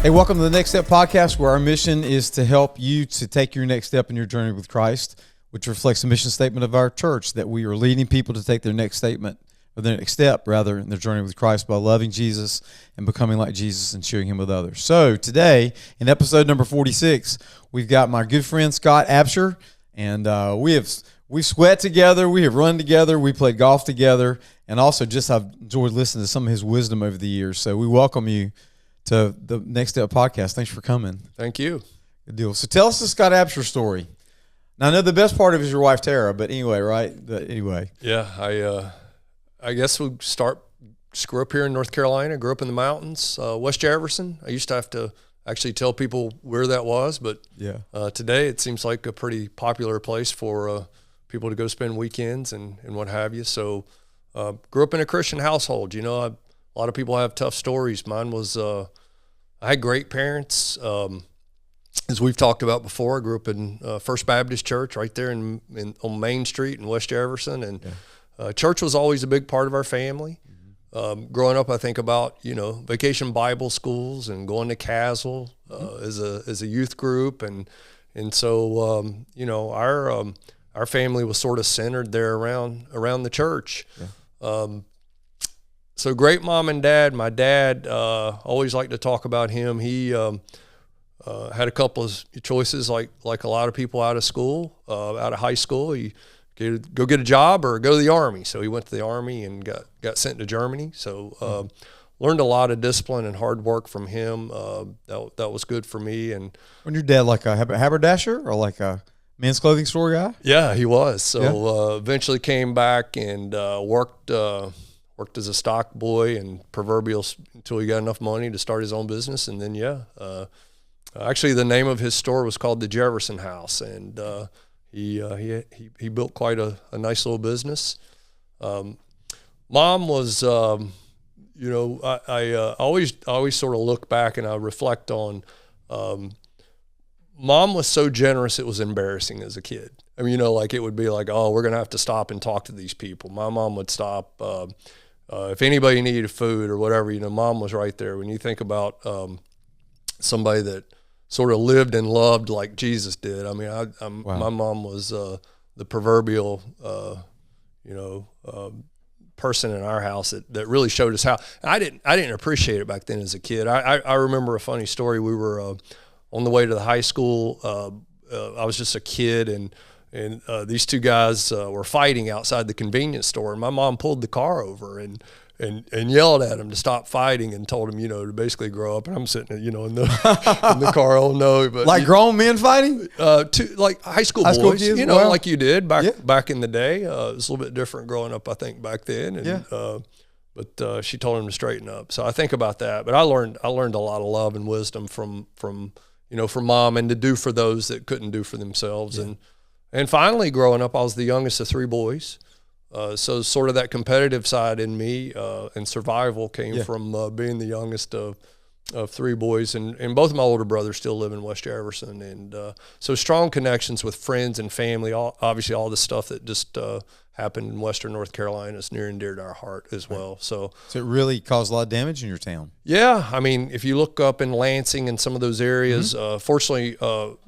Hey, welcome to the Next Step Podcast, where our mission is to help you to take your next step in your journey with Christ, which reflects the mission statement of our church, that we are leading people to take their next statement, or their next step, rather, in their journey with Christ by loving Jesus and becoming like Jesus and sharing him with others. So today, in episode number 46, we've got my good friend Scott ABSHER, and we've sweat together, we have run together, we played golf together, and also just I've enjoyed listening to some of his wisdom over the years. So we welcome you to the Next Step Podcast. Thanks for coming. Thank you. Good deal. So tell us the Scott ABSHER story. Now, I know the best part of it is your wife, Tara, but anyway, right? Yeah, I guess we'll start. Just grew up here in North Carolina, grew up in the mountains, West Jefferson. I used to have to actually tell people where that was, but today it seems like a pretty popular place for people to go spend weekends and what have you. So grew up in a Christian household. You know, a lot of people have tough stories. Mine was, I had great parents. As we've talked about before, I grew up in First Baptist Church right there on Main Street in West Jefferson. And church was always a big part of our family. Growing up, I think about, vacation Bible schools and going to Castle as a youth group. And so, our family was sort of centered there around the church. Yeah. So great mom and dad. My dad, always liked to talk about him. He had a couple of choices, like a lot of people out of school, out of high school. He could go get a job or go to the Army. So he went to the Army and got sent to Germany. So learned a lot of discipline and hard work from him. That was good for me. And when your dad like a haberdasher or like a men's clothing store guy? Yeah, he was. So eventually came back and worked as a stock boy and proverbial until he got enough money to start his own business. And then, actually the name of his store was called the Jefferson House. And he built quite a nice little business. Mom was, I always sort of look back and I reflect on, Mom was so generous it was embarrassing as a kid. I mean, it would be like, oh, we're going to have to stop and talk to these people. My mom would stop. If anybody needed food or whatever, Mom was right there. When you think about somebody that sort of lived and loved like Jesus did, I mean, wow. My mom was the proverbial, person in our house that really showed us how. I didn't appreciate it back then as a kid. I remember a funny story. We were on the way to the high school. I was just a kid, and these two guys were fighting outside the convenience store, and my mom pulled the car over and yelled at him to stop fighting and told him, to basically grow up. And I'm sitting, in the car. Oh no, but like grown men fighting, like high school boys, kids, like you did back in the day. It was a little bit different growing up, I think, back then. And, but she told him to straighten up. So I think about that. But I learned a lot of love and wisdom from Mom, and to do for those that couldn't do for themselves. Yeah. And finally, growing up, I was the youngest of three boys. So sort of that competitive side in me and survival came from being the youngest of three boys. And both of my older brothers still live in West Jefferson. And so strong connections with friends and family. Obviously, all the stuff that just happened in Western North Carolina is near and dear to our heart as well. So it really caused a lot of damage in your town. Yeah. I mean, if you look up in Lansing and some of those areas, fortunately,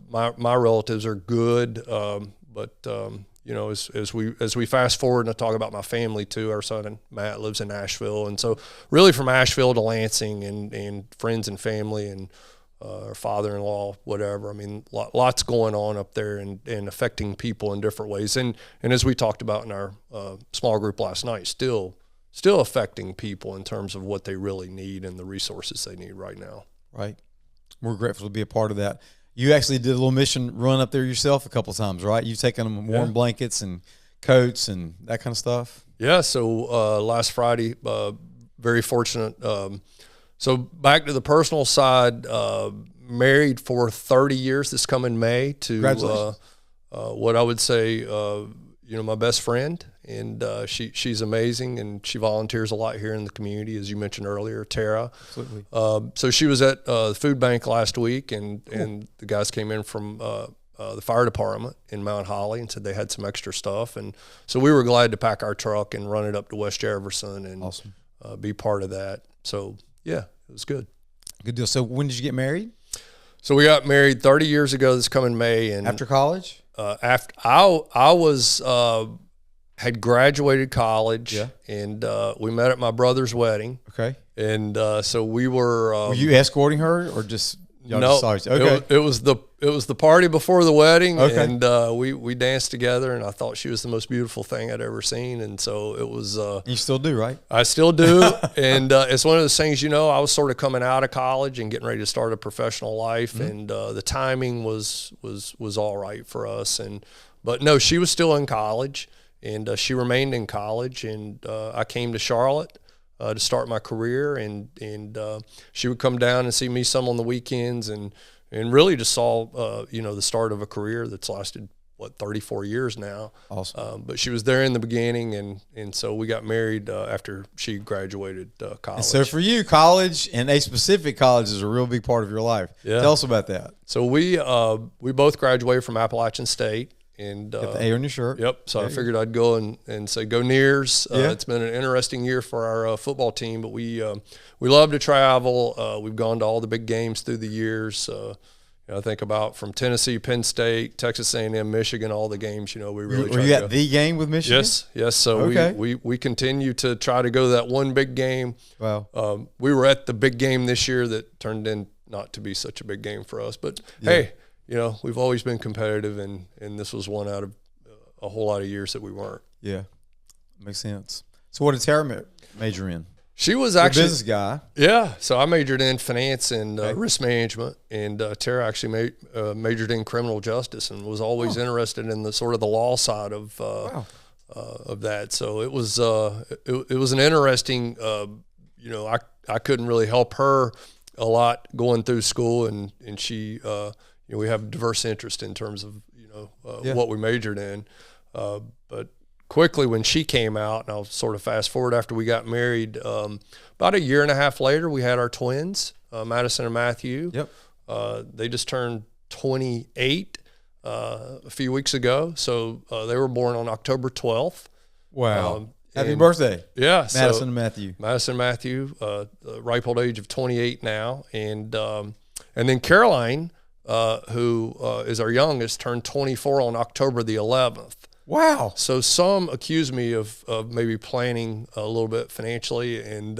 my relatives are good. But as we fast forward, and I talk about my family too, our son Matt lives in Asheville. And so really from Asheville to Lansing and friends and family and our father-in-law, whatever. I mean, lots going on up there and affecting people in different ways. And as we talked about in our small group last night, still affecting people in terms of what they really need and the resources they need right now. Right. We're grateful to be a part of that. You actually did a little mission run up there yourself a couple of times, right? You've taken them warm blankets and coats and that kind of stuff. Yeah. So last Friday, very fortunate. So back to the personal side, married for 30 years this coming May to what I would say, my best friend. And she's amazing, and she volunteers a lot here in the community, as you mentioned earlier, Tara. Absolutely. So she was at the food bank last week, and the guys came in from the fire department in Mount Holly and said they had some extra stuff. And so we were glad to pack our truck and run it up to West Jefferson and awesome. Be part of that. So, yeah, it was good. Good deal. So when did you get married? So we got married 30 years ago this coming May. And after college? After I was had graduated college, and we met at my brother's wedding. Okay. And so we were you escorting her or just no, okay. It was the party before the wedding, okay. And we danced together, and I thought she was the most beautiful thing I'd ever seen, and so it was. You still do, right? I still do, and it's one of those things. I was sort of coming out of college and getting ready to start a professional life, mm-hmm. and the timing was all right for us, but no, she was still in college, and she remained in college, and I came to Charlotte. To start my career, and she would come down and see me some on the weekends, and really just saw the start of a career that's lasted 34 years now. Awesome. But she was there in the beginning, and so we got married after she graduated college. And so for you, college and a specific college is a real big part of your life. Yeah. Tell us about that. So we both graduated from Appalachian State. And got the A on your shirt. Yep. So I figured I'd go and say go Nears. It's been an interesting year for our football team, but we love to travel. We've gone to all the big games through the years. I think about from Tennessee, Penn State, Texas A&M, Michigan, all the games. We really. Were you at the game with Michigan? Yes. So we continue to try to go to that one big game. Wow. We were at the big game this year that turned in not to be such a big game for us, but hey. We've always been competitive, and this was one out of a whole lot of years that we weren't. Yeah, makes sense. So what did Tara major in? She was actually a business guy. Yeah, so I majored in finance and risk management, and Tara actually majored in criminal justice and was always interested in the sort of the law side of that. So it was an interesting. I couldn't really help her a lot going through school, and she. We have diverse interest in terms of what we majored in, but quickly when she came out, and I'll sort of fast forward after we got married, about a year and a half later, we had our twins, Madison and Matthew. Yep. They just turned 28 a few weeks ago, so they were born on October 12th. Wow. Happy birthday. Yeah. Madison and Matthew. Madison and Matthew, ripe old age of 28 now, and then Caroline, who is our youngest, turned 24 on October the 11th. Wow. So some accuse me of maybe planning a little bit financially and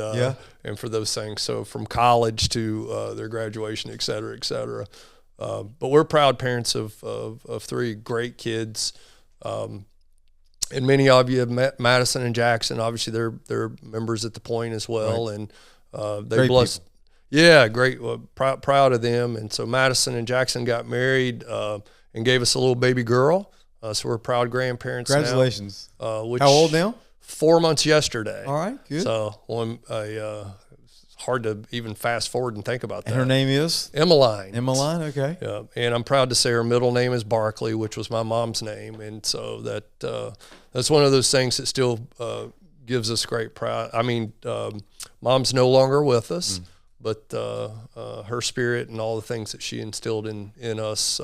for those things. So from college to their graduation, et cetera, et cetera. But we're proud parents of three great kids. And many of you have met Madison and Jackson. Obviously, they're members at the Point as well. Right. And they blessed. Yeah, great. Proud of them. And so Madison and Jackson got married and gave us a little baby girl. So we're proud grandparents. Congratulations. Now. How old now? 4 months yesterday. All right, good. So it's hard to even fast forward and think about that. And her name is? Emmeline. Emmeline, okay. Yeah, and I'm proud to say her middle name is Barkley, which was my mom's name. And so that's one of those things that still gives us great pride. I mean, mom's no longer with us. But her spirit and all the things that she instilled in us,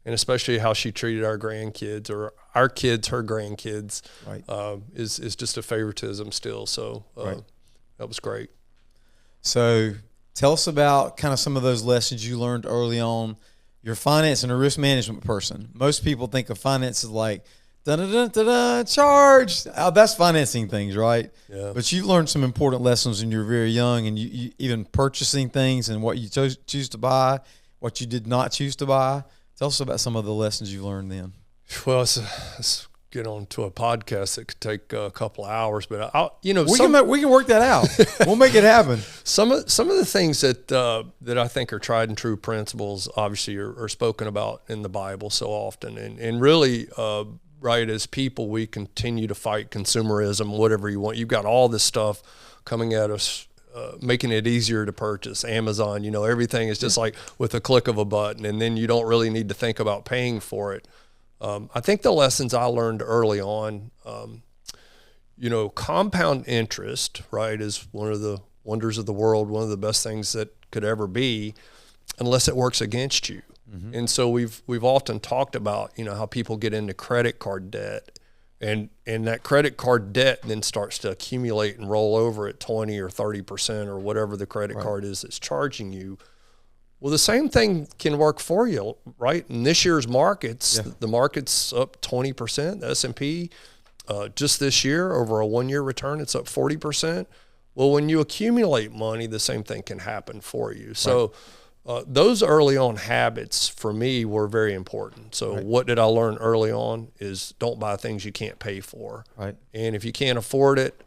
and especially how she treated our grandkids or our kids, her grandkids, is just a favoritism still. So that was great. So tell us about kind of some of those lessons you learned early on. You're a finance and a risk management person. Most people think of finance as like, charge. Oh, that's financing things, right? Yeah. But you learned some important lessons when you were very young, and you even purchasing things and what you choose to buy, what you did not choose to buy. Tell us about some of the lessons you learned then. Well, let's get on to a podcast that could take a couple of hours, but we can work that out. We'll make it happen. Some of the things that I think are tried and true principles, obviously, are spoken about in the Bible so often, and really. Right, as people, we continue to fight consumerism, whatever you want. You've got all this stuff coming at us, making it easier to purchase. Amazon, everything is just like with a click of a button, and then you don't really need to think about paying for it. I think the lessons I learned early on, compound interest, right, is one of the wonders of the world, one of the best things that could ever be, unless it works against you. Mm-hmm. And so we've often talked about, how people get into credit card debt And that credit card debt then starts to accumulate and roll over at 20 or 30% or whatever the credit card is that's charging you. Well, the same thing can work for you, right? In this year's markets, the market's up 20%. The S&P just this year, over a 1-year return, it's up 40%. Well, when you accumulate money, the same thing can happen for you. So those early on habits for me were very important. So what did I learn early on is don't buy things you can't pay for. Right. And if you can't afford it,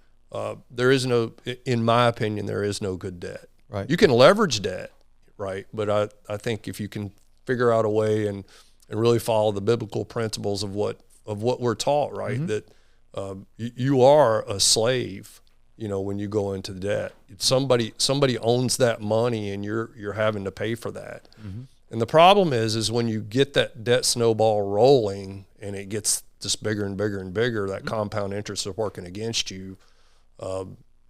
there is no, in my opinion, there is no good debt. Right. You can leverage debt, right? But I think if you can figure out a way and really follow the biblical principles of what we're taught, right, that you are a slave. You know, when you go into debt, somebody owns that money, and you're having to pay for that. And the problem is when you get that debt snowball rolling, and it gets just bigger and bigger and bigger, that compound interest is working against you.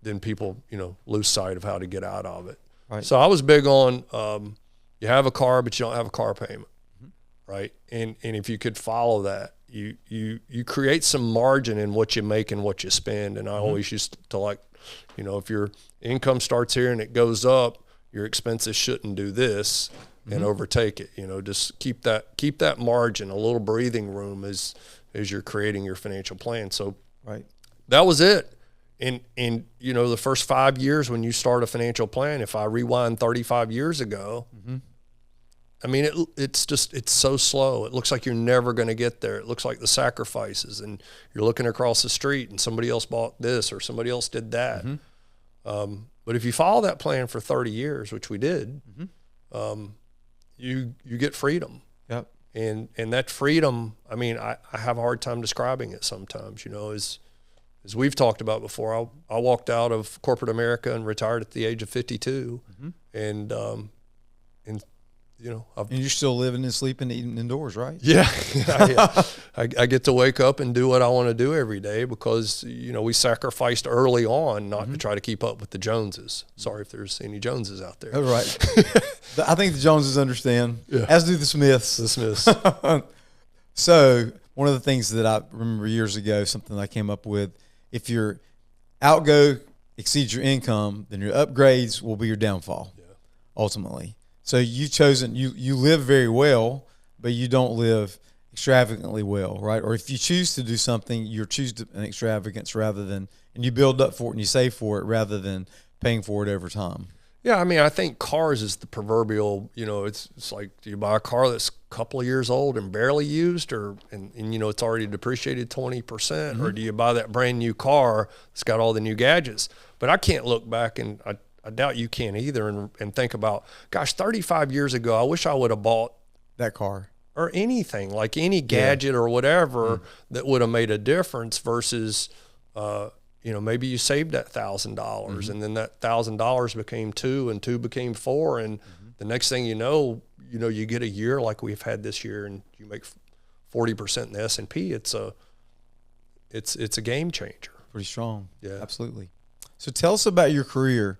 Then people, lose sight of how to get out of it. Right. So I was big on you have a car, but you don't have a car payment, right? And if you could follow that. You create some margin in what you make and what you spend. And I always used to if your income starts here and it goes up, your expenses shouldn't do this and overtake it. Just keep that margin, a little breathing room as you're creating your financial plan. So that was it. And the first 5 years when you start a financial plan, if I rewind 35 years ago, I mean, it's so slow. It looks like you're never going to get there. It looks like the sacrifices, and you're looking across the street and somebody else bought this or somebody else did that. But if you follow that plan for 30 years, which we did, you get freedom. Yep. And that freedom, I mean, I have a hard time describing it sometimes, as we've talked about before. I walked out of corporate America and retired at the age of 52. And and you're still living and sleeping and eating indoors, right? Yeah. I get to wake up and do what I want to do every day because, we sacrificed early on not to try to keep up with the Joneses. Sorry if there's any Joneses out there. Oh, right. I think the Joneses understand, as do the Smiths. The Smiths. So one of the things that I remember years ago, something I came up with, if your outgo exceeds your income, then your upgrades will be your downfall, ultimately. So you've chosen, you live very well, but you don't live extravagantly well, right? Or if you choose to do something, you choose an extravagance and you build up for it and you save for it rather than paying for it over time. Yeah, I mean, I think cars is the proverbial, it's like, do you buy a car that's a couple of years old and barely used and it's already depreciated 20%, or do you buy that brand new car that's got all the new gadgets? But I can't look back, and I doubt you can either, and think about, gosh, 35 years ago, I wish I would have bought that car or anything, like any gadget or whatever that would have made a difference versus, maybe you saved that $1,000 and then that $1,000 became $2 and $2 became $4. And the next thing you know, you get a year like we've had this year and you make 40% in the S&P. It's a game changer. Pretty strong. Yeah, absolutely. So tell us about your career.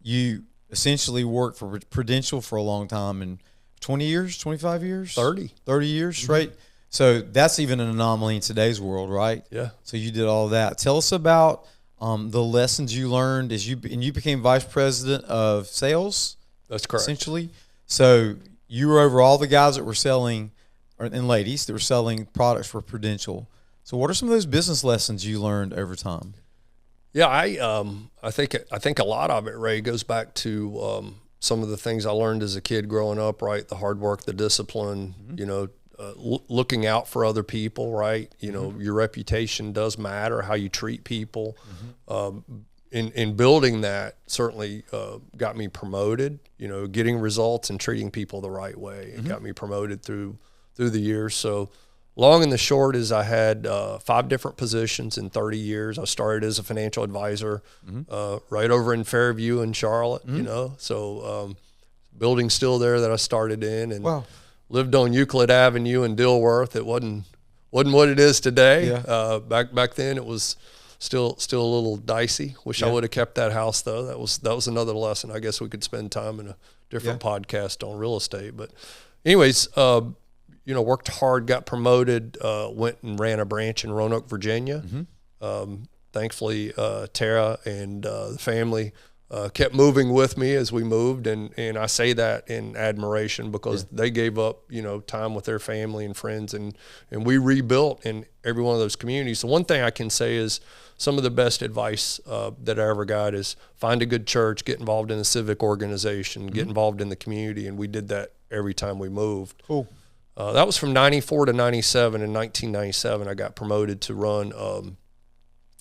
You essentially worked for Prudential for a long time, and 20 years, 25 years? 30 years, right? So that's even an anomaly in today's world, right? Yeah. So you did all that. Tell us about the lessons you learned as you became vice president of sales. That's correct. Essentially. So you were over all the guys that were selling, and ladies that were selling products for Prudential. So what are some of those business lessons you learned over time? Yeah, I think a lot of it, Ray, goes back to some of the things I learned as a kid growing up, right? The hard work, the discipline, looking out for other people, right? Your reputation does matter, how you treat people. In building that certainly got me promoted, getting results and treating people the right way. It got me promoted through the years. So long and the short is I had 5 different positions in 30 years. I started as a financial advisor right over in Fairview in Charlotte, So building's still there that I started in, and lived on Euclid Avenue in Dilworth. It wasn't what it is today. Yeah. Back then it was still a little dicey. Wish I would have kept that house though. That was another lesson. I guess we could spend time in a different podcast on real estate. But anyways, worked hard, got promoted, went and ran a branch in Roanoke, Virginia. Thankfully, Tara and the family kept moving with me as we moved, and I say that in admiration because they gave up, time with their family and friends, and we rebuilt in every one of those communities. The one thing I can say is some of the best advice that I ever got is find a good church, get involved in a civic organization, get involved in the community, and we did that every time we moved. Cool. That was from 94 to 97. In 1997, I got promoted to run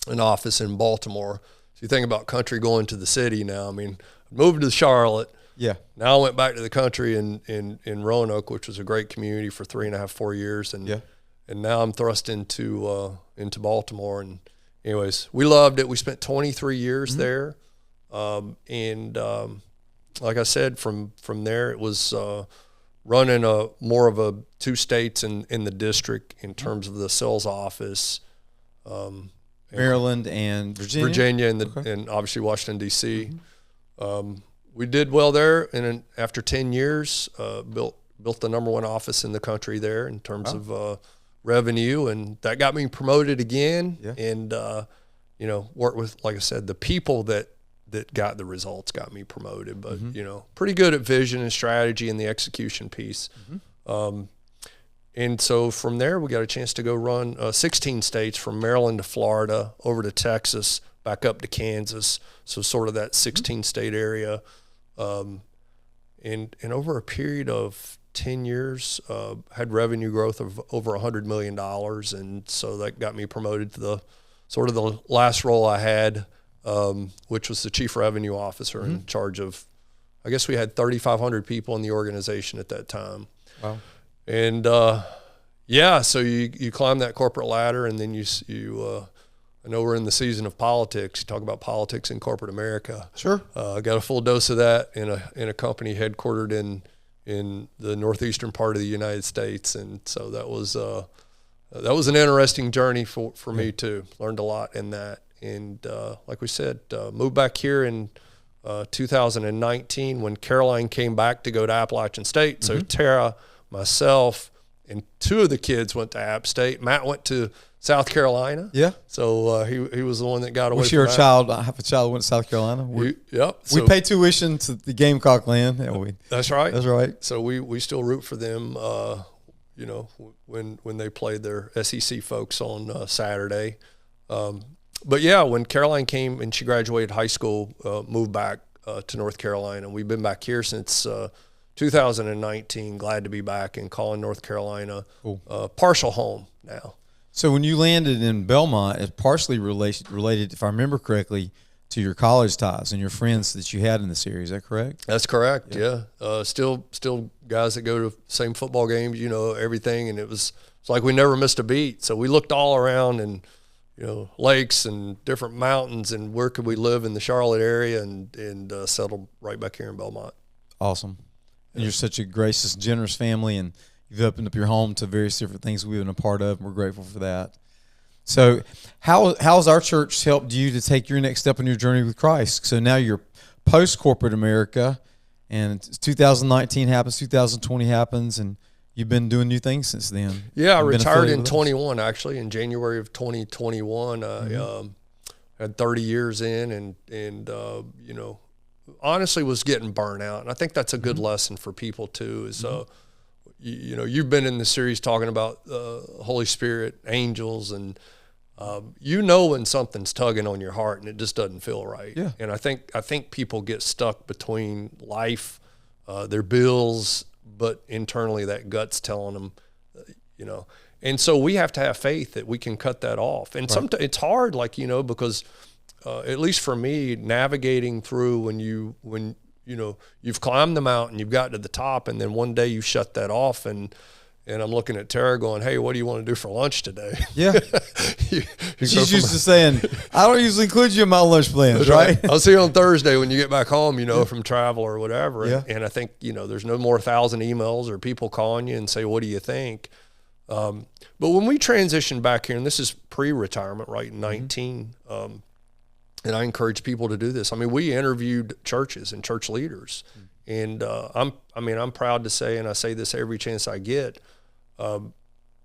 an office in Baltimore. So you think about country going to the city now. I mean, I moved to Charlotte. Yeah. Now I went back to the country in Roanoke, which was a great community for 3.5, 4 years. And now I'm thrust into Baltimore. And anyways, we loved it. We spent 23 years there. And like I said, from there, it was running more of a 2 states in the district in terms of the sales office. Maryland and Virginia. And obviously Washington, D.C. We did well there, and after 10 years, built the #1 office in the country there in terms of revenue, and that got me promoted again. And worked with, like I said, the people that got the results got me promoted. But pretty good at vision and strategy and the execution piece. And so from there, we got a chance to go run 16 states from Maryland to Florida, over to Texas, back up to Kansas. So sort of that 16-state area. And over a period of 10 years, had revenue growth of over $100 million. And so that got me promoted to the last role I had, which was the chief revenue officer in charge of, I guess we had 3,500 people in the organization at that time. Wow. And so you climb that corporate ladder, and then you I know we're in the season of politics. You talk about politics in corporate America. Sure. I got a full dose of that in a company headquartered in the northeastern part of the United States, and so that was an interesting journey for me too. Learned a lot in that, and like we said, moved back here in 2019 when Caroline came back to go to Appalachian State. So Tara, myself, and 2 of the kids went to App State. Matt went to South Carolina. Yeah. So he was the one that got away. Was your child? I have a child who went to South Carolina. We pay tuition to the Gamecock land. That's right. That's right. So we still root for them. When they played their SEC folks on Saturday. But yeah, when Caroline came and she graduated high school, moved back to North Carolina. We've been back here since 2019. Glad to be back and calling North Carolina partial home now. So when you landed in Belmont, it's partially related, if I remember correctly, to your college ties and your friends that you had in the series. Is that correct? That's correct. Yeah. Still guys that go to same football games, everything. And it's like we never missed a beat. So we looked all around and, lakes and different mountains and where could we live in the Charlotte area and settled right back here in Belmont. Awesome. And you're such a gracious, generous family, and you've opened up your home to various different things we've been a part of, and we're grateful for that. So how's our church helped you to take your next step on your journey with Christ? So now you're post-corporate America, and 2019 happens, 2020 happens, and you've been doing new things since then. Yeah, I retired in 21, actually, in January of 2021. Had 30 years in and honestly was getting burnt out. And I think that's a good lesson for people too, is you've been in the series talking about Holy Spirit, angels, and when something's tugging on your heart and it just doesn't feel right. Yeah. And I think people get stuck between life, their bills, but internally that gut's telling them, And so we have to have faith that we can cut that off. And sometimes it's hard, because at least for me, navigating through when you've climbed the mountain, you've got to the top, and then one day you shut that off, and I'm looking at Tara going, "Hey, what do you want to do for lunch today?" Yeah. She's used to saying, "I don't usually include you in my lunch plans," right? I'll see you on Thursday when you get back home, from travel or whatever. Yeah. And I think, there's no more 1,000 emails or people calling you and say, "What do you think?" But when we transitioned back here, and this is pre-retirement, right, in 19, and I encourage people to do this. I mean, we interviewed churches and church leaders, and I'm proud to say, and I say this every chance I get,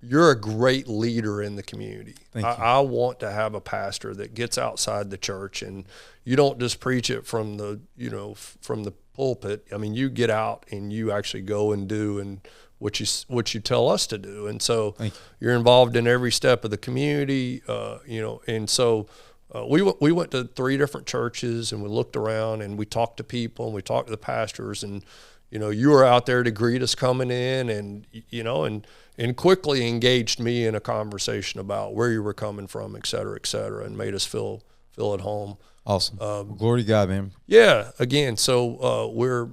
you're a great leader in the community. Thank you. I want to have a pastor that gets outside the church, and you don't just preach it from the, from the pulpit. I mean, you get out and you actually go and do and what you tell us to do. And so you're involved in every step of the community, and so we went to 3 different churches, and we looked around and we talked to people and we talked to the pastors, and you were out there to greet us coming in, and and quickly engaged me in a conversation about where you were coming from, et cetera, and made us feel at home. Awesome. Glory to God, man. Yeah. Again, so we're,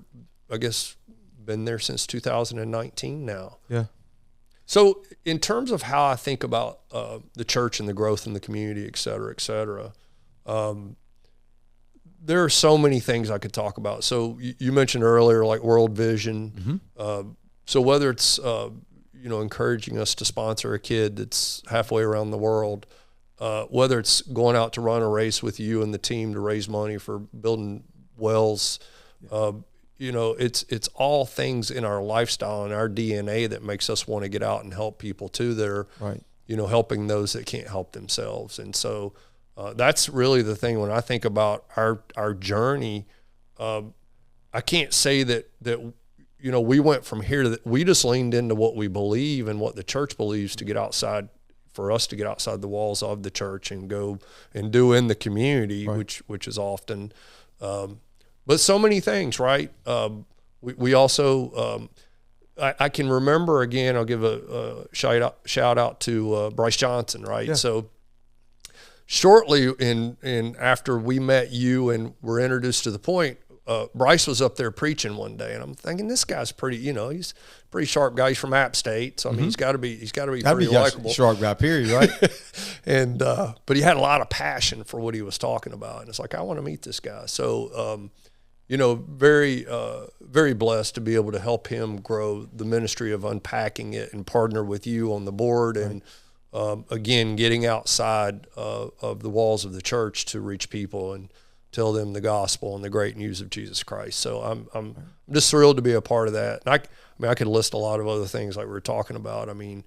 I guess, been there since 2019 now. Yeah. So in terms of how I think about the church and the growth in the community, et cetera, there are so many things I could talk about. So you mentioned earlier, like World Vision. So whether it's, encouraging us to sponsor a kid that's halfway around the world, whether it's going out to run a race with you and the team to raise money for building wells, it's all things in our lifestyle and our DNA that makes us want to get out and help people too that are, helping those that can't help themselves. And so that's really the thing when I think about our journey. I can't say that we went from here to we just leaned into what we believe and what the church believes to get outside, for us to get outside the walls of the church and go and do in the community, which is often, but so many things, right? We also, I can remember, again, I'll give a shout out to Bryce Johnson, right? Yeah. So shortly in after we met you and were introduced to the Point, Bryce was up there preaching one day, and I'm thinking, this guy's pretty, he's a pretty sharp guy. He's from App State, so I mean, he's got to be pretty likable. Sharp guy, period, right? And but he had a lot of passion for what he was talking about, and it's like, I want to meet this guy. So, very very blessed to be able to help him grow the ministry of Unpacking It and partner with you on the board, and again, getting outside of the walls of the church to reach people and tell them the gospel and the great news of Jesus Christ. So I'm just thrilled to be a part of that. And I could list a lot of other things like we were talking about. I mean,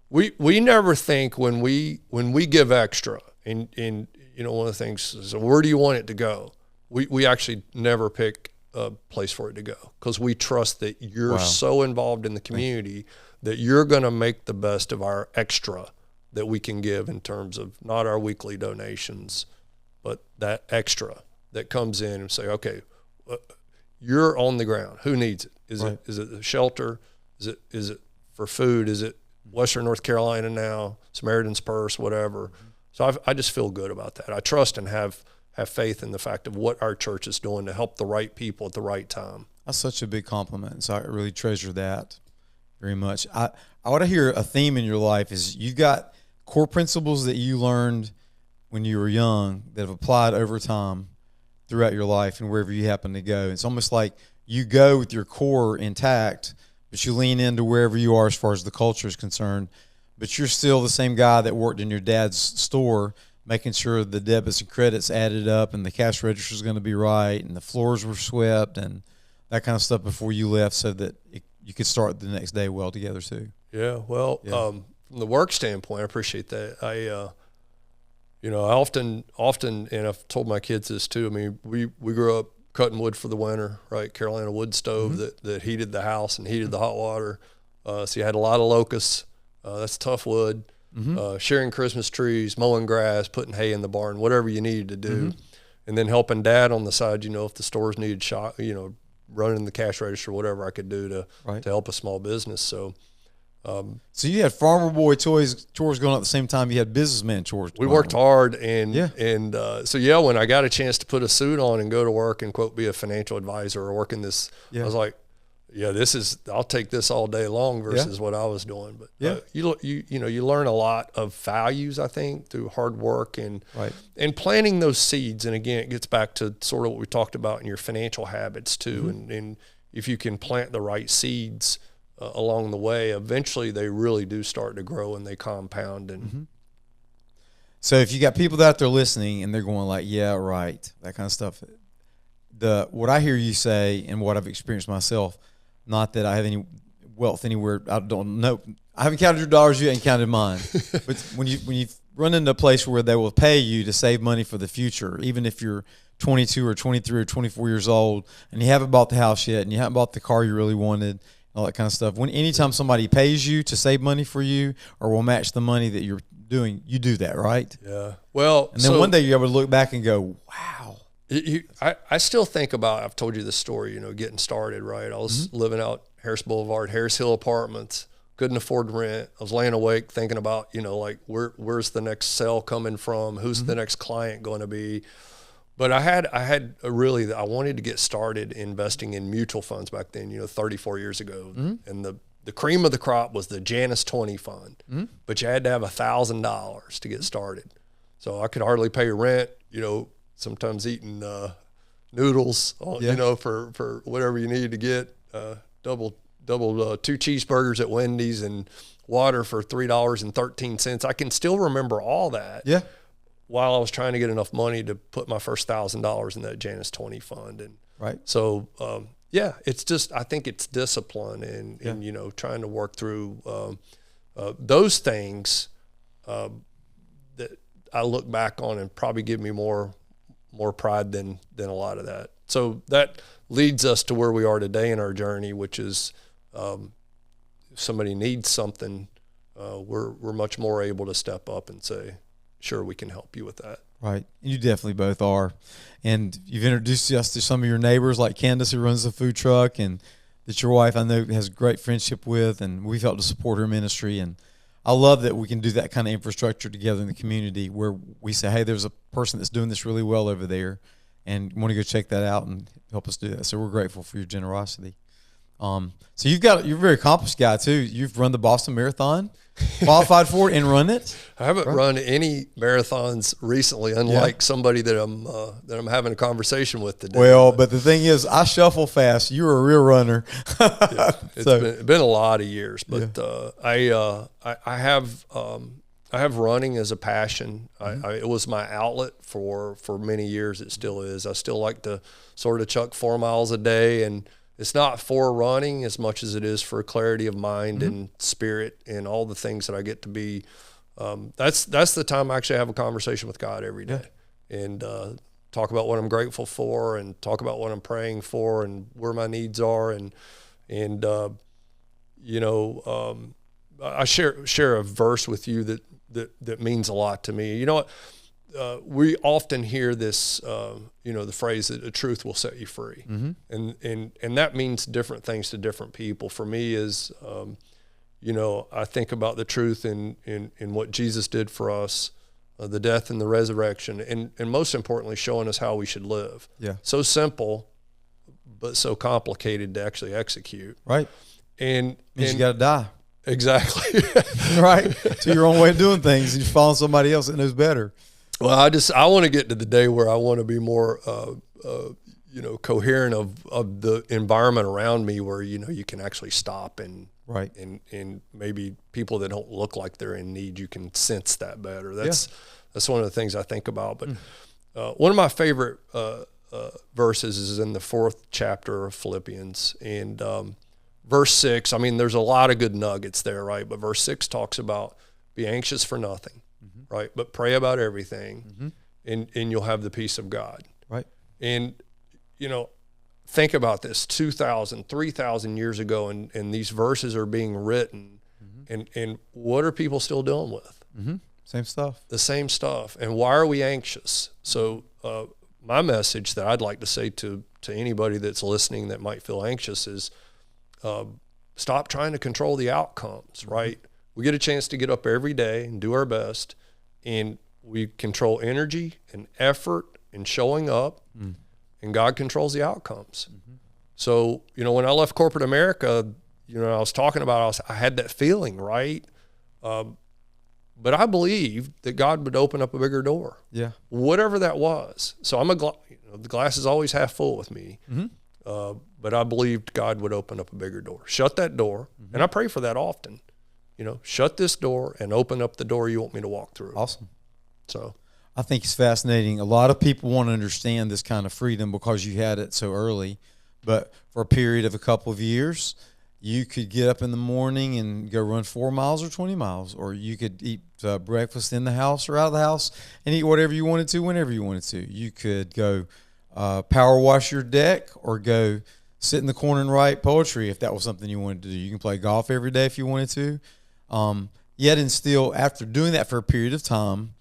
we never think when we give extra, and one of the things is, where do you want it to go? We actually never pick a place for it to go, because we trust that you're so involved in the community that you're going to make the best of our extra that we can give, in terms of not our weekly donations, but that extra that comes in and say, okay, you're on the ground. Who needs it? Is it a shelter? Is it for food? Is it Western North Carolina now, Samaritan's Purse, whatever? So I just feel good about that. I trust and have faith in the fact of what our church is doing to help the right people at the right time. That's such a big compliment. So I really treasure that very much. I want to hear a theme in your life is you've got core principles that you learned when you were young that have applied over time throughout your life and wherever you happen to go. It's almost like you go with your core intact, but you lean into wherever you are as far as the culture is concerned. But you're still the same guy that worked in your dad's store, making sure the debits and credits added up and the cash register is going to be right and the floors were swept and that kind of stuff before you left, so that you could start the next day well together too. Yeah, well, from the work standpoint, I appreciate that. I often, and I've told my kids this too. I mean, we grew up cutting wood for the winter, right? Carolina wood stove that heated the house and heated the hot water. So you had a lot of locusts. That's tough wood. Sharing Christmas trees, mowing grass, putting hay in the barn, whatever you needed to do, and then helping Dad on the side. If the stores needed running the cash register, whatever I could do to help a small business. So. So you had farmer boy chores going on at the same time you had businessman chores. We worked hard, and when I got a chance to put a suit on and go to work and quote be a financial advisor or work in this, I was like, I'll take this all day long versus what I was doing. But you learn a lot of values, I think, through hard work and planting those seeds. And again, it gets back to sort of what we talked about in your financial habits too. And if you can plant the right seeds along the way, eventually they really do start to grow and they compound. And so if you got people out there listening and they're going like, yeah, right, that kind of stuff, what I hear you say and what I've experienced myself, Not that I have any wealth anywhere. I don't know. I haven't counted your dollars. You ain't counted mine. But when you run into a place where they will pay you to save money for the future, even if you're 22 or 23 or 24 years old and you haven't bought the house yet and you haven't bought the car you really wanted, all that kind of stuff. Anytime somebody pays you to save money for you or will match the money that you're doing, you do that, right? Yeah. Well, and then one day you're able to look back and go, wow. I still think about, I've told you this story, getting started, right? I was living out Harris Boulevard, Harris Hill Apartments, couldn't afford rent. I was laying awake thinking about, like where's the next sale coming from? Who's the next client going to be? But I wanted to get started investing in mutual funds back then, 34 years ago. And the cream of the crop was the Janus 20 fund, but you had to have $1,000 to get started. So I could hardly pay rent, sometimes eating noodles, for whatever you need to get, double 2 cheeseburgers at Wendy's and water for $3.13. I can still remember all that. Yeah. While I was trying to get enough money to put my first $1,000 in that Janus 20 fund. And right. So, it's just, I think it's discipline and trying to work through those things that I look back on and probably give me more pride than a lot of that. So that leads us to where we are today in our journey, which is if somebody needs something, we're much more able to step up and say, sure, we can help you with that. Right. You definitely both are. And you've introduced us to some of your neighbors like Candace, who runs the food truck, and that your wife, I know, has a great friendship with, and we've helped to support her ministry. And I love that we can do that kind of infrastructure together in the community where we say, hey, there's a person that's doing this really well over there, and want to go check that out and help us do that. So we're grateful for your generosity. So you're a very accomplished guy too. You've run the Boston Marathon, qualified for it, and run it. I haven't run any marathons recently, unlike somebody that I'm having a conversation with today. Well, but the thing is, I shuffle fast. You're a real runner. It's been a lot of years, but I have running as a passion. It was my outlet for many years. It still is. I still like to sort of chuck 4 miles a day, and it's not for running as much as it is for clarity of mind and spirit and all the things that I get to be. That's the time I actually have a conversation with God every day and talk about what I'm grateful for and talk about what I'm praying for and where my needs are. I share a verse with you that means a lot to me. You know what? We often hear this, the phrase that the truth will set you free. And that means different things to different people. For me is, I think about the truth in what Jesus did for us, the death and the resurrection, and most importantly, showing us how we should live. Yeah. So simple, but so complicated to actually execute. Right. And you got to die. Exactly. Right. To your own way of doing things, and you're following somebody else that knows better. Well, I want to get to the day where I want to be more, coherent of the environment around me, where you can actually stop and and maybe people that don't look like they're in need, you can sense that better. That's one of the things I think about. But one of my favorite verses is in the 4th chapter of Philippians, and verse 6. I mean, there's a lot of good nuggets there, right? But verse 6 talks about be anxious for nothing. Right, but pray about everything, and you'll have the peace of God. Right, and think about this: 2,000, 3,000 years ago, and these verses are being written, and what are people still dealing with? Same stuff. The same stuff. And why are we anxious? So, my message that I'd like to say to anybody that's listening that might feel anxious is, stop trying to control the outcomes. Right, we get a chance to get up every day and do our best. And we control energy and effort and showing up, and God controls the outcomes. So, when I left corporate America, I was talking about, I had that feeling, right? But I believed that God would open up a bigger door. Yeah. Whatever that was. So the glass is always half full with me. But I believed God would open up a bigger door. Shut that door. And I pray for that often. Shut this door and open up the door you want me to walk through. Awesome. So I think it's fascinating. A lot of people want to understand this kind of freedom because you had it so early, but for a period of a couple of years, you could get up in the morning and go run 4 miles or 20 miles, or you could eat breakfast in the house or out of the house and eat whatever you wanted to whenever you wanted to. You could go power wash your deck or go sit in the corner and write poetry if that was something you wanted to do. You can play golf every day if you wanted to. Yet and still, after doing that for a period of time,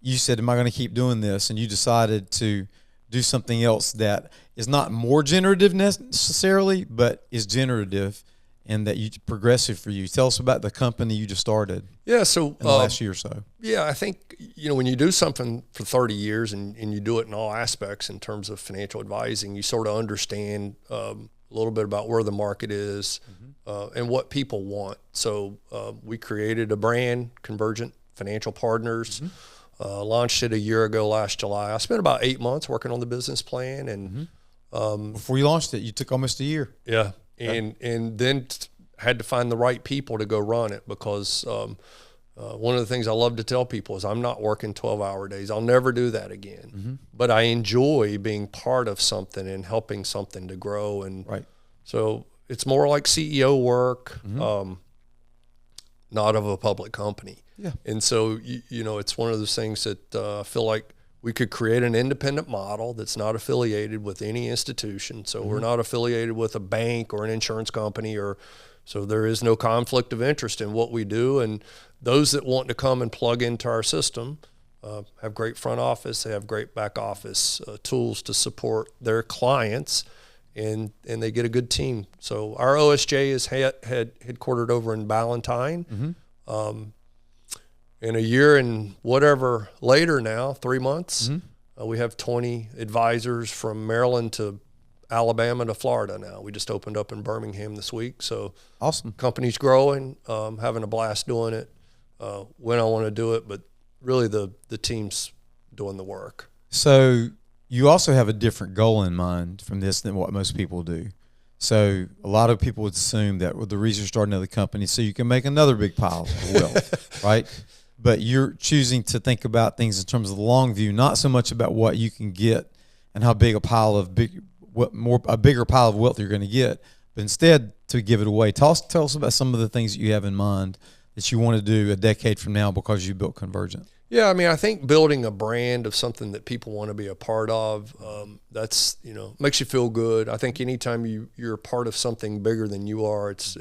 you said, am I going to keep doing this? And you decided to do something else that is not more generative necessarily, but is generative and that you progressive for you. Tell us about the company you just started. Yeah, so in the last year or so. Yeah, I think when you do something for 30 years and you do it in all aspects in terms of financial advising, you sort of understand a little bit about where the market is and what people want. So we created a brand, Convergent Financial Partners. Launched it a year ago last July. I spent about 8 months working on the business plan, and before you launched it, you took almost a year. Yeah, and then had to find the right people to go run it, because one of the things I love to tell people is I'm not working 12-hour days. I'll never do that again. But I enjoy being part of something and helping something to grow, and so it's more like CEO work, not of a public company. Yeah. And so, it's one of those things that I feel like we could create an independent model that's not affiliated with any institution. So we're not affiliated with a bank or an insurance company, so there is no conflict of interest in what we do. And those that want to come and plug into our system have great front office, they have great back office tools to support their clients, and they get a good team. So our OSJ is headquartered over in Ballantyne. In a year and whatever later now, 3 months, we have 20 advisors from Maryland to Alabama to Florida now. We just opened up in Birmingham this week. So awesome. Company's growing, having a blast doing it when I want to do it, but really the team's doing the work. So you also have a different goal in mind from this than what most people do. So a lot of people would assume that the reason you're starting another company so you can make another big pile of wealth, right? But you're choosing to think about things in terms of the long view, not so much about what you can get and how big a bigger pile of wealth you're going to get, but instead to give it away. Tell us about some of the things that you have in mind that you want to do a decade from now because you built Convergent. Yeah, I mean, I think building a brand of something that people want to be a part of, that's, makes you feel good. I think anytime you're a part of something bigger than you are, it's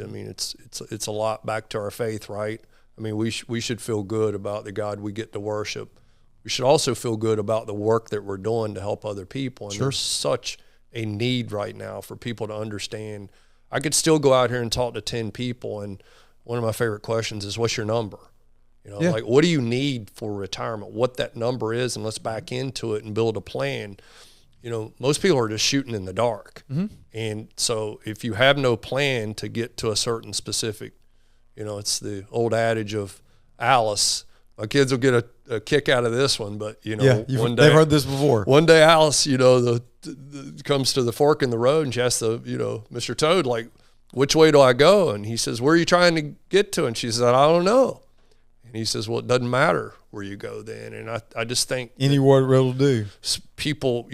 a lot back to our faith, right? I mean, we should feel good about the God we get to worship. We should also feel good about the work that we're doing to help other people. And there's such a need right now for people to understand. I could still go out here and talk to 10 people, and one of my favorite questions is, what's your number? Like, what do you need for retirement? What that number is, and let's back into it and build a plan. Most people are just shooting in the dark. And so if you have no plan to get to a certain specific, it's the old adage of Alice. My kids will get a kick out of this one, but one day they've heard this before. One day Alice, comes to the fork in the road, and she asks Mr. Toad, like, which way do I go? And he says, where are you trying to get to? And she says, I don't know. And he says, well, it doesn't matter where you go then. And I just think any word will do. People,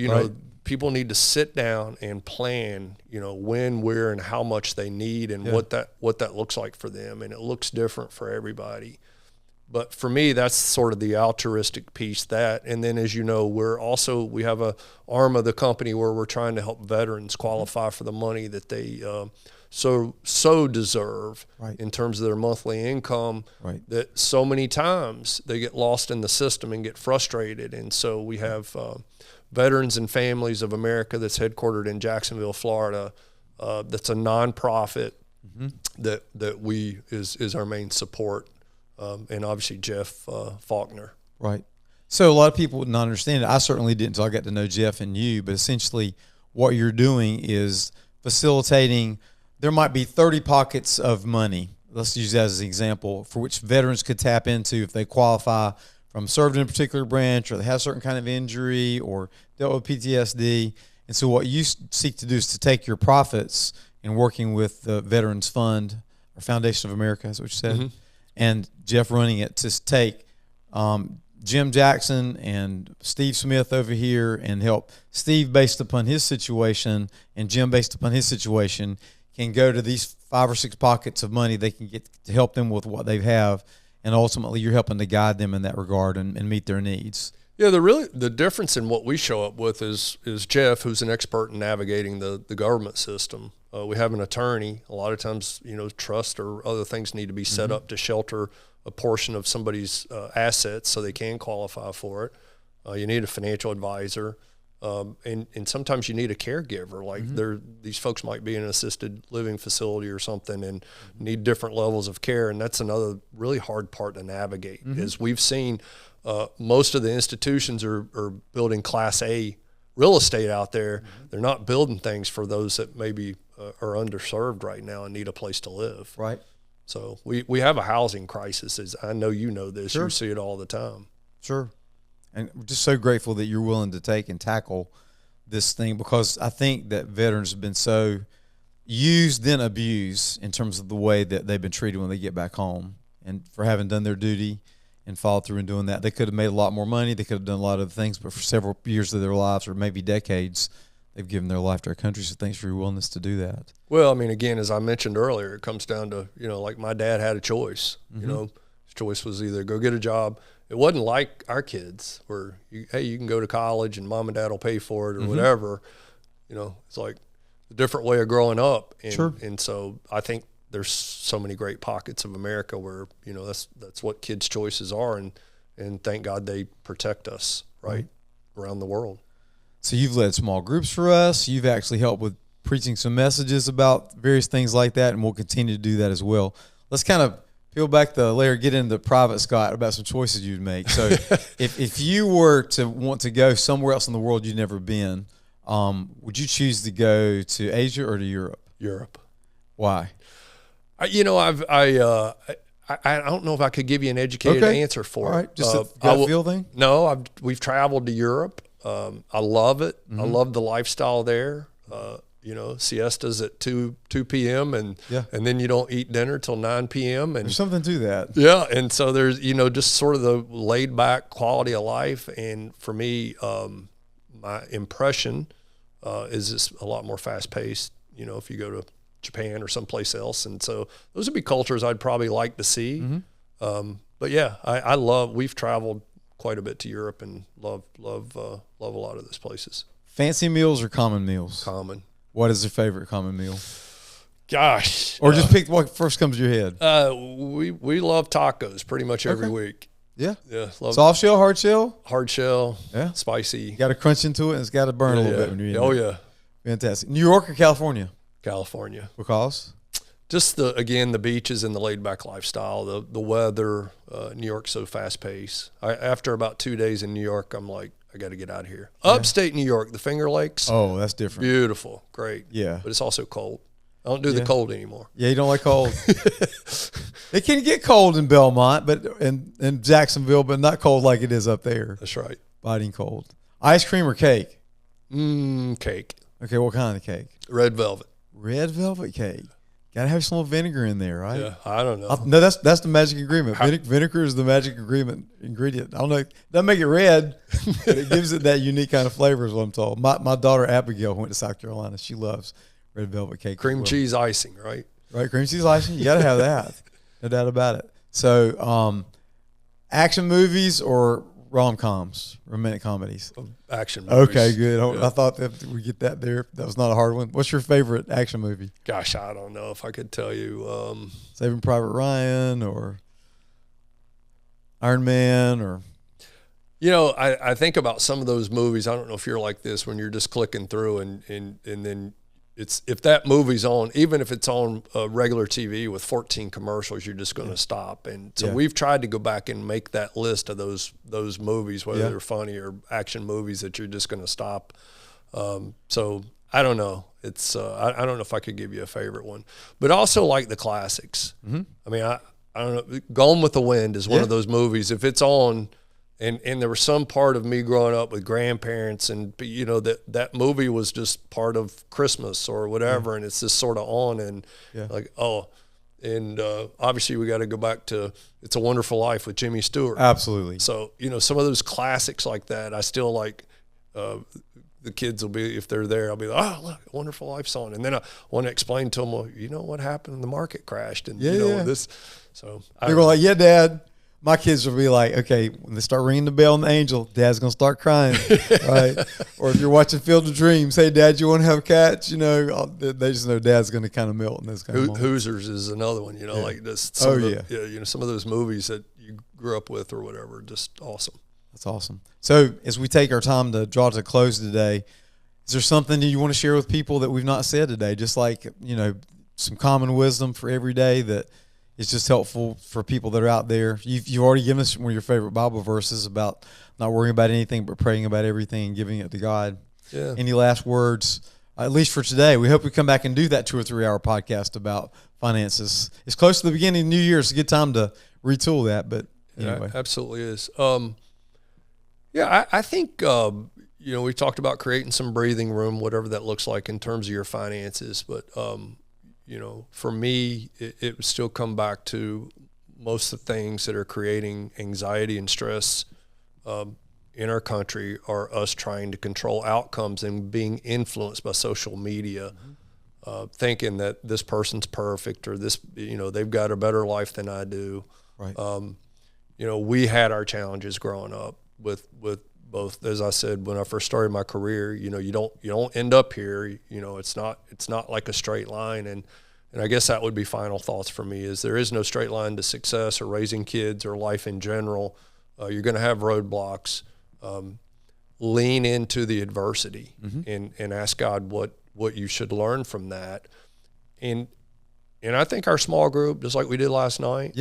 people need to sit down and plan, when, where, and how much they need, and what that looks like for them. And it looks different for everybody. But for me, that's sort of the altruistic piece. And then, as you know, we have a arm of the company where we're trying to help veterans qualify for the money that they so deserve in terms of their monthly income. That so many times they get lost in the system and get frustrated. And so we have Veterans and Families of America that's headquartered in Jacksonville, Florida. That's a nonprofit that is our main support. And obviously Jeff Faulkner. Right. So a lot of people would not understand it. I certainly didn't until I got to know Jeff and you, but essentially what you're doing is facilitating. There might be 30 pockets of money, let's use that as an example, for which veterans could tap into if they qualify from served in a particular branch, or they have a certain kind of injury, or dealt with PTSD. And so what you seek to do is to take your profits in working with the Veterans Fund, or Foundation of America, is what you said, and Jeff running it, to take Jim Jackson and Steve Smith over here and help Steve based upon his situation and Jim based upon his situation can go to these 5 or 6 pockets of money they can get to help them with what they have, and ultimately you're helping to guide them in that regard and meet their needs. Yeah, the difference in what we show up with is Jeff, who's an expert in navigating the government system. We have an attorney. A lot of times, trust or other things need to be set up to shelter a portion of somebody's assets so they can qualify for it. You need a financial advisor. And sometimes you need a caregiver. Like these folks might be in an assisted living facility or something and need different levels of care. And that's another really hard part to navigate. Is we've seen most of the institutions are building Class A real estate out there. They're not building things for those that maybe are underserved right now and need a place to live. Right. So we have a housing crisis. As I know you know this. Sure. You see it all the time. Sure. And we're just so grateful that you're willing to take and tackle this thing, because I think that veterans have been so used then abused in terms of the way that they've been treated when they get back home, and for having done their duty and followed through and doing that. They could have made a lot more money. They could have done a lot of things, but for several years of their lives or maybe decades, they've given their life to our country. So thanks for your willingness to do that. Well, I mean, again, as I mentioned earlier, it comes down to, like my dad had a choice. His choice was either go get a job. It wasn't like our kids where, you can go to college and mom and dad will pay for it or whatever. It's like a different way of growing up. And, Sure. And so I think there's so many great pockets of America where, that's what kids' choices are. And thank God they protect us, right, around the world. So you've led small groups for us. You've actually helped with preaching some messages about various things like that, and we'll continue to do that as well. Let's kind of peel back the layer, get into private, Scott, about some choices you'd make. So if you were to want to go somewhere else in the world you'd never been, would you choose to go to Asia or to Europe? Europe. Why? I don't know if I could give you an educated answer for it. All right, just a gut feel thing? No, we've traveled to Europe. I love it. I love the lifestyle there. Siestas at 2 p.m. and then you don't eat dinner till 9 p.m. And there's something to that. Yeah, and so there's just sort of the laid back quality of life. And for me, my impression is it's a lot more fast paced. If you go to Japan or someplace else, and so those would be cultures I'd probably like to see. But yeah, we've traveled quite a bit to Europe and love a lot of those places. Fancy meals or common meals? Common. What is your favorite common meal? Gosh. Or just pick what first comes to your head. We love tacos pretty much every week. Yeah. Yeah. Soft shell, hard shell? Hard shell. Yeah. Spicy. You got to crunch into it, and it's got to burn a little bit when you're eating it. Yeah. Fantastic. New York or California? California. Because? Just the beaches and the laid back lifestyle, the weather. New York's so fast paced. After about 2 days in New York, I'm like, I got to get out of here. Upstate New York, the Finger Lakes. Oh, that's different. Beautiful, great. Yeah, but it's also cold. I don't do the cold anymore. Yeah, you don't like cold. It can get cold in Belmont, but in Jacksonville, but not cold like it is up there. That's right. Biting cold. Ice cream or cake? Cake. Okay, what kind of cake? Red velvet. Red velvet cake. Got to have some little vinegar in there, right? Yeah, I don't know. No, that's the magic ingredient. Vinegar is the magic ingredient. I don't know. It doesn't make it red, but it gives it that unique kind of flavor is what I'm told. My daughter Abigail went to South Carolina. She loves red velvet cake. Cream cheese icing, right? Right, cream cheese icing. You got to have that. No doubt about it. So action movies or rom-coms, romantic comedies? Action movies. Okay, good. Yeah. I thought that we get that there. That was not a hard one. What's your favorite action movie? Gosh, I don't know if I could tell you. Saving Private Ryan or Iron Man or... I think about some of those movies. I don't know if you're like this when you're just clicking through and then if that movie's on, even if it's on regular TV with 14 commercials, you're just going to stop. And so we've tried to go back and make that list of those movies, whether they're funny or action movies, that you're just going to stop. So I don't know. It's I don't know if I could give you a favorite one, but also like the classics. I mean, I don't know. Gone with the Wind is one of those movies. If it's on. And there was some part of me growing up with grandparents, and that movie was just part of Christmas or whatever, and it's just sort of on, and like And obviously we got to go back to It's a Wonderful Life with Jimmy Stewart. Absolutely. So, some of those classics like that, I still like. The kids will be, if they're there, I'll be like, oh, look, A Wonderful Life's on. And then I want to explain to them, well, what happened? The market crashed. And, this. So they're going like, yeah, Dad. My kids will be like, okay, when they start ringing the bell on the angel, Dad's going to start crying, right? Or if you're watching Field of Dreams, hey, Dad, you want to have a catch? They just know Dad's going to kind of melt in this kind of moment. Hoosiers is another one, like this. Some of those movies that you grew up with or whatever, just awesome. That's awesome. So as we take our time to draw to a close today, is there something that you want to share with people that we've not said today? Just like, some common wisdom for every day that is just helpful for people that are out there. You've already given us one of your favorite Bible verses about not worrying about anything but praying about everything and giving it to God. Yeah. Any last words, at least for today? We hope we come back and do that 2 or 3 hour podcast about finances. It's close to the beginning of the new year. It's a good time to retool that, but anyway. Yeah, absolutely is. I think, we talked about creating some breathing room, whatever that looks like in terms of your finances. But, for me, it would still come back to most of the things that are creating anxiety and stress in our country are us trying to control outcomes and being influenced by social media, thinking that this person's perfect or this, they've got a better life than I do. Right. We had our challenges growing up with both, as I said, when I first started my career, you don't end up here, it's not like a straight line. And I guess that would be final thoughts for me is there is no straight line to success or raising kids or life in general. You're going to have roadblocks. Lean into the adversity and ask God what you should learn from that. And I think our small group, just like we did last night,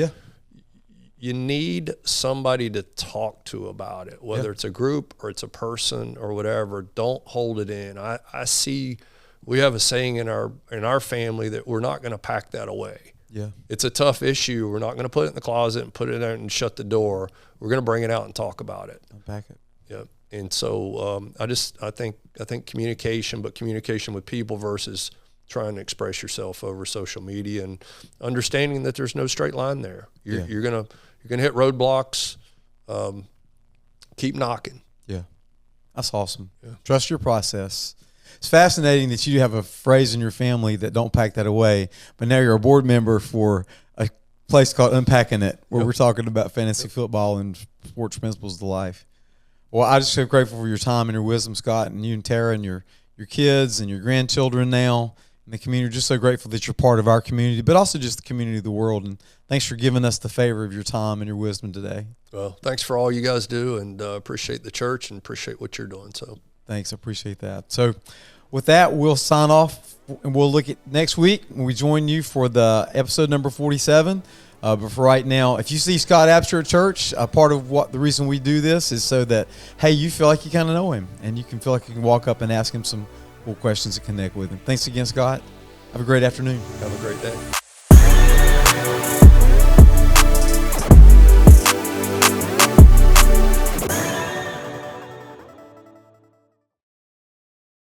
you need somebody to talk to about it, whether it's a group or it's a person or whatever. Don't hold it in. I see we have a saying in our family that we're not going to pack that away. Yeah. It's a tough issue. We're not going to put it in the closet and put it in there and shut the door. We're going to bring it out and talk about it. Unpack it. Yeah. And so I think communication, but communication with people versus trying to express yourself over social media and understanding that there's no straight line there. You're gonna hit roadblocks. Keep knocking. Yeah, that's awesome. Yeah. Trust your process. It's fascinating that you have a phrase in your family that don't pack that away, but now you're a board member for a place called Unpacking It, where we're talking about fantasy football and sports principles to life. Well, I'm just so grateful for your time and your wisdom, Scott, and you and Tara and your kids and your grandchildren now and the community. Just so grateful that you're part of our community, but also just the community of the world. And thanks for giving us the favor of your time and your wisdom today. Well, thanks for all you guys do, and appreciate the church and appreciate what you're doing. So thanks. I appreciate that. So with that, we'll sign off, and we'll look at next week when we join you for the episode number 47. But for right now, if you see Scott ABSHER at church, part of the reason we do this is so that, hey, you feel like you kind of know him, and you can feel like you can walk up and ask him some cool questions and connect with him. Thanks again, Scott. Have a great afternoon. Have a great day.